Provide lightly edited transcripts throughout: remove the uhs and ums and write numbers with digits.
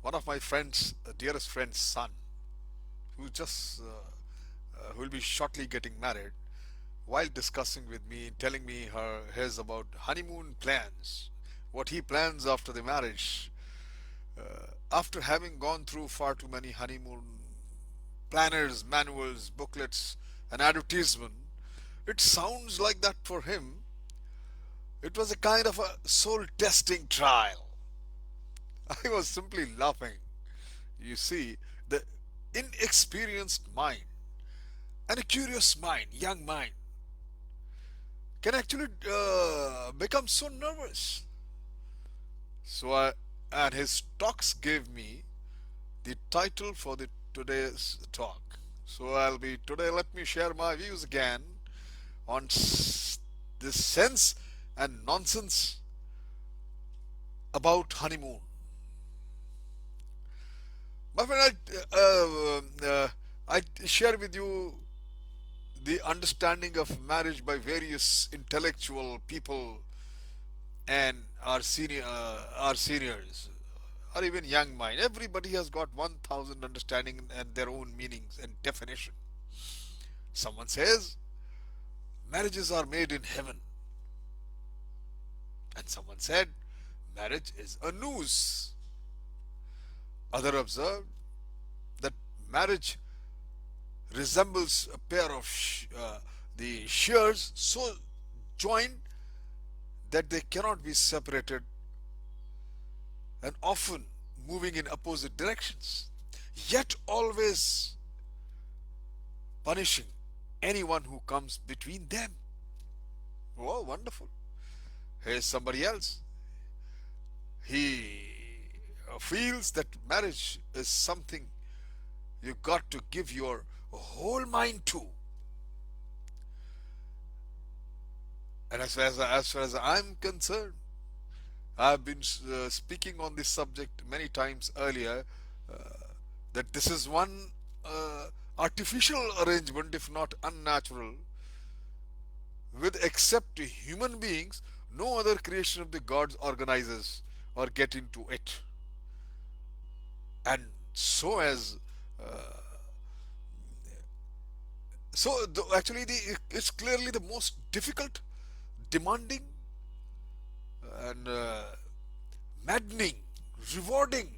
one of my friends, dearest friend's son, who just who will be shortly getting married, while discussing with me, telling me his about honeymoon plans, what he plans after the marriage, after having gone through far too many honeymoon planners, manuals, booklets, and advertisement, it sounds like that for him. It was a kind of a soul testing trial. I was simply laughing. You see, the inexperienced mind and a curious mind, young mind, can actually become so nervous. So and his talks gave me the title for the today's talk. So I'll be today. Let me share my views again on the sense and nonsense about honeymoon. My friend, I share with you the understanding of marriage by various intellectual people and our seniors, or even young mind. Everybody has got 1,000 understanding and their own meanings and definition. Someone says marriages are made in heaven, and someone said marriage is a noose. Other observed that marriage resembles a pair of the shears so joined that they cannot be separated and often moving in opposite directions, yet always punishing anyone who comes between them. Oh, wonderful. Here's somebody else. He feels that marriage is something you got to give your whole mind to. And as far as I'm concerned, I've been speaking on this subject many times earlier, uh, that this is one artificial arrangement, if not unnatural, with except human beings, no other creation of the gods organizes or get into it. And so as actually it's clearly the most difficult, demanding, and maddening, rewarding,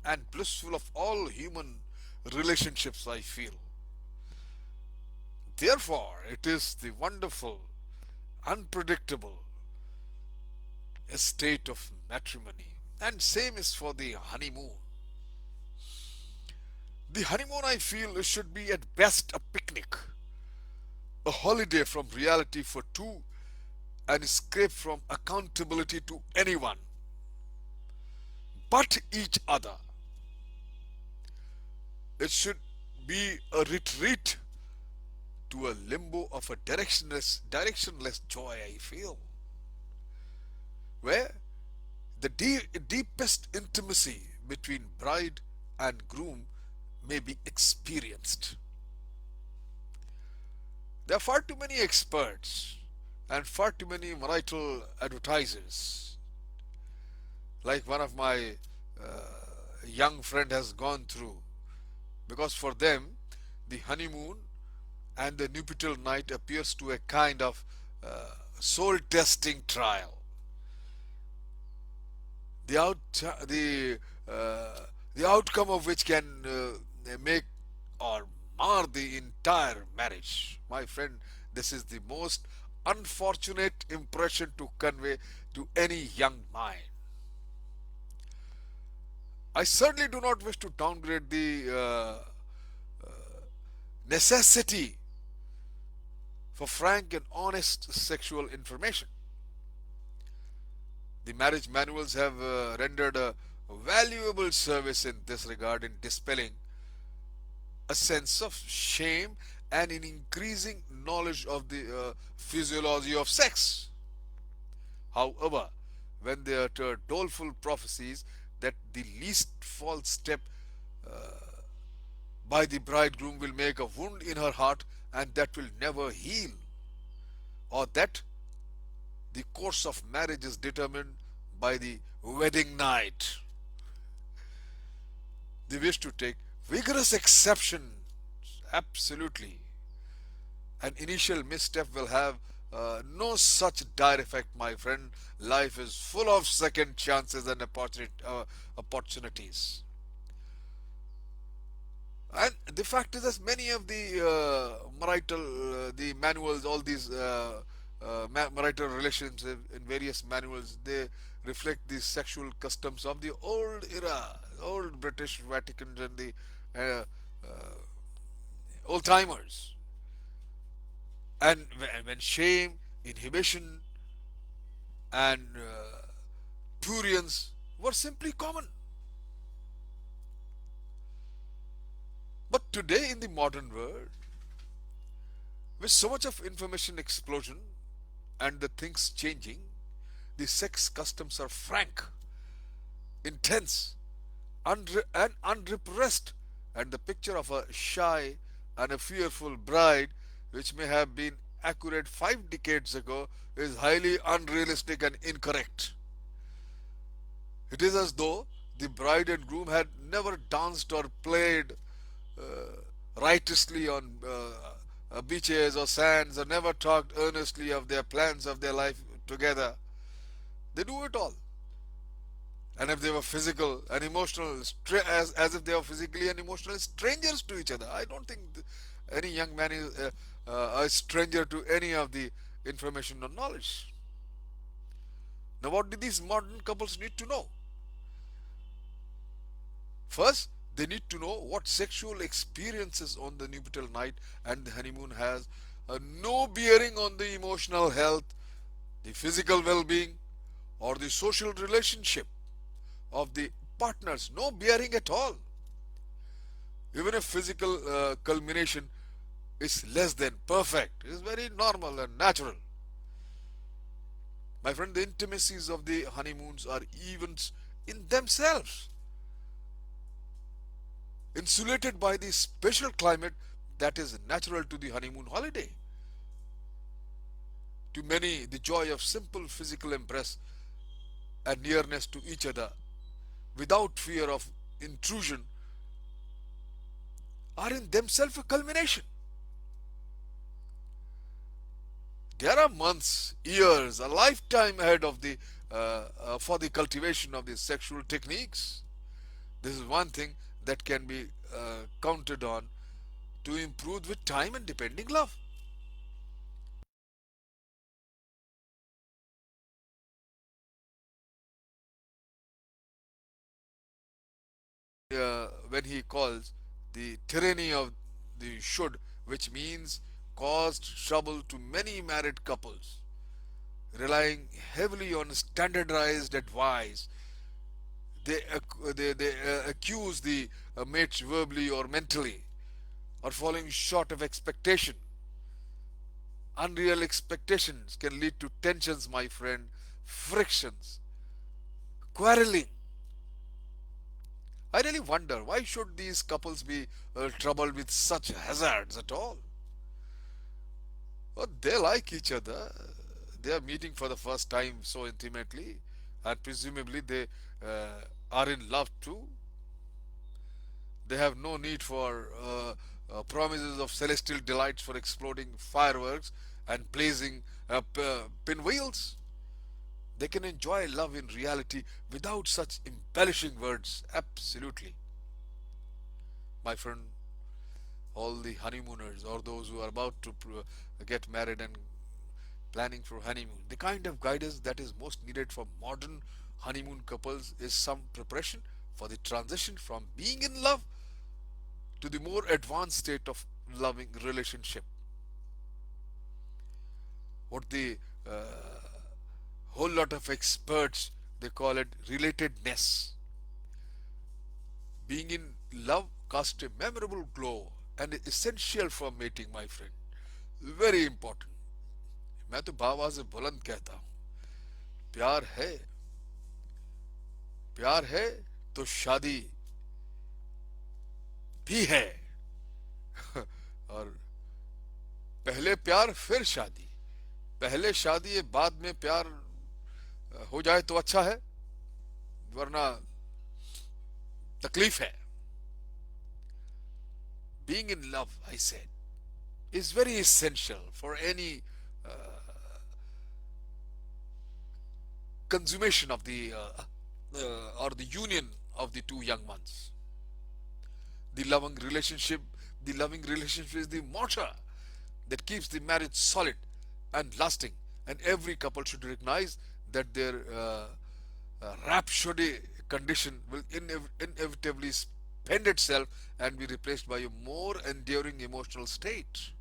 and blissful of all human relationships, I feel. Therefore, it is the wonderful, unpredictable state of matrimony. And same is for the honeymoon. The honeymoon, I feel, should be at best a picnic, a holiday from reality for two, and escape from accountability to anyone but each other. It should be a retreat to a limbo of a directionless joy, I feel, where the deepest intimacy between bride and groom may be experienced. There are far too many experts and far too many marital advertisers. Like one of my young friend has gone through, because for them the honeymoon and the nuptial night appears to a kind of soul testing trial. The out the outcome of which can make or mar the entire marriage. My friend, this is the most unfortunate impression to convey to any young mind. I certainly do not wish to downgrade the necessity for frank and honest sexual information. The marriage manuals have rendered a valuable service in this regard, in dispelling a sense of shame and in increasing knowledge of the physiology of sex. However, when they utter doleful prophecies that the least false step by the bridegroom will make a wound in her heart and that will never heal, or that the course of marriage is determined by the wedding night. They wish to take vigorous exception. Absolutely. An initial misstep will have no such dire effect, my friend. Life is full of second chances and opportunities. And the fact is that many of the the manuals, all these marital relations in various manuals, they reflect the sexual customs of the old era, old British Vaticans and the uh, old timers. And when shame, inhibition, and prurience were simply common. But today, in the modern world, with so much of information explosion and the things changing, the sex customs are frank, intense, and unrepressed, and the picture of a shy and a fearful bride, which may have been accurate 5 decades ago, is highly unrealistic and incorrect. It is as though the bride and groom had never danced or played righteously on beaches or sands, or never talked earnestly of their plans of their life together. They do it all. And if they were physical and emotional, as if they were physically and emotionally strangers to each other. I don't think any young man is a stranger to any of the information or knowledge. Now, what do these modern couples need to know? First, they need to know what sexual experiences on the nuptial night and the honeymoon has no bearing on the emotional health, the physical well-being, or the social relationship of the partners. No bearing at all. Even if physical culmination is less than perfect, it is very normal and natural. My friend, the intimacies of the honeymoons are events in themselves, insulated by the special climate that is natural to the honeymoon holiday. To many, the joy of simple physical embrace and nearness to each other without fear of intrusion are in themselves a culmination. There are months, years, a lifetime ahead of the for the cultivation of these sexual techniques. This is one thing that can be counted on to improve with time and depending love. When he calls the tyranny of the should, which means caused trouble to many married couples, relying heavily on standardized advice. They accuse the mates verbally or mentally, or falling short of expectation. Unreal expectations can lead to tensions, my friend, frictions, quarreling. I really wonder why should these couples be troubled with such hazards at all? Well, they like each other. They are meeting for the first time so intimately, and presumably they are in love too. They have no need for promises of celestial delights for exploding fireworks and blazing pinwheels. They can enjoy love in reality without such embellishing words. Absolutely. My friend, all the honeymooners or those who are about to get married and planning for honeymoon, the kind of guidance that is most needed for modern honeymoon couples is some preparation for the transition from being in love to the more advanced state of loving relationship. What the whole lot of experts, they call it relatedness. Being in love casts a memorable glow and is essential for mating, my friend. Very important. मैं तो भाव से बुलंद कहता हूँ, प्यार है, प्यार है तो शादी भी है. और पहले प्यार फिर शादी, पहले शादी बाद में प्यार हो जाए तो अच्छा है, वरना तकलीफ है. being in love, I said, is very essential for any consummation of the or the union of the two young ones. The loving relationship, the loving relationship is the mortar that keeps the marriage solid and lasting. And every couple should recognize that their rhapsody condition will inevitably spend itself and be replaced by a more enduring emotional state.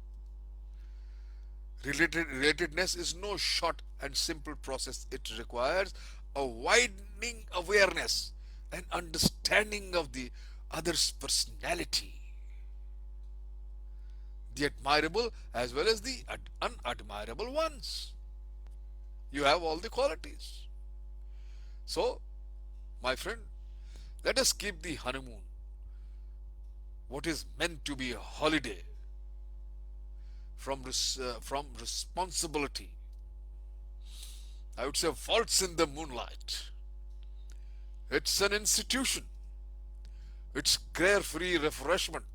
Relatedness is no short and simple process. It requires a widening awareness and understanding of the other's personality, the admirable as well as the unadmirable ones. You have all the qualities. So, my friend, let us keep the honeymoon, what is meant to be a holiday, from responsibility. I would say faults in the moonlight. It's an institution. Its carefree refreshment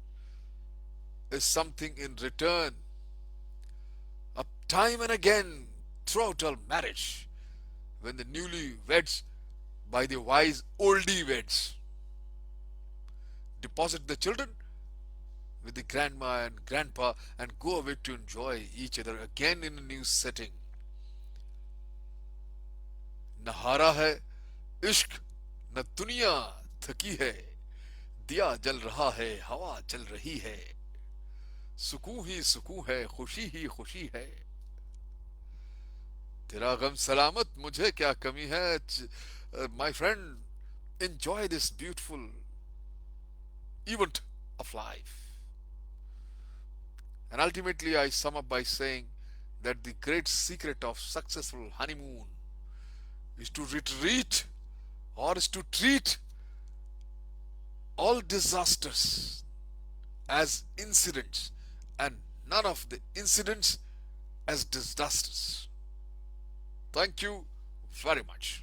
is something in return. Up time and again throughout our marriage, when the newly weds by the wise oldie weds deposit the children with the grandma and grandpa and go away to enjoy each other again in a new setting. न हारा है इश्क न दुनिया थकी है दिया जल रहा है हवा चल रही है सुकून ही सुकून है खुशी ही खुशी है तेरा गम सलामत मुझे क्या कमी है my friend, enjoy this beautiful event of life. And ultimately, I sum up by saying that the great secret of successful honeymoon is to retreat or is to treat all disasters as incidents and none of the incidents as disasters. Thank you very much.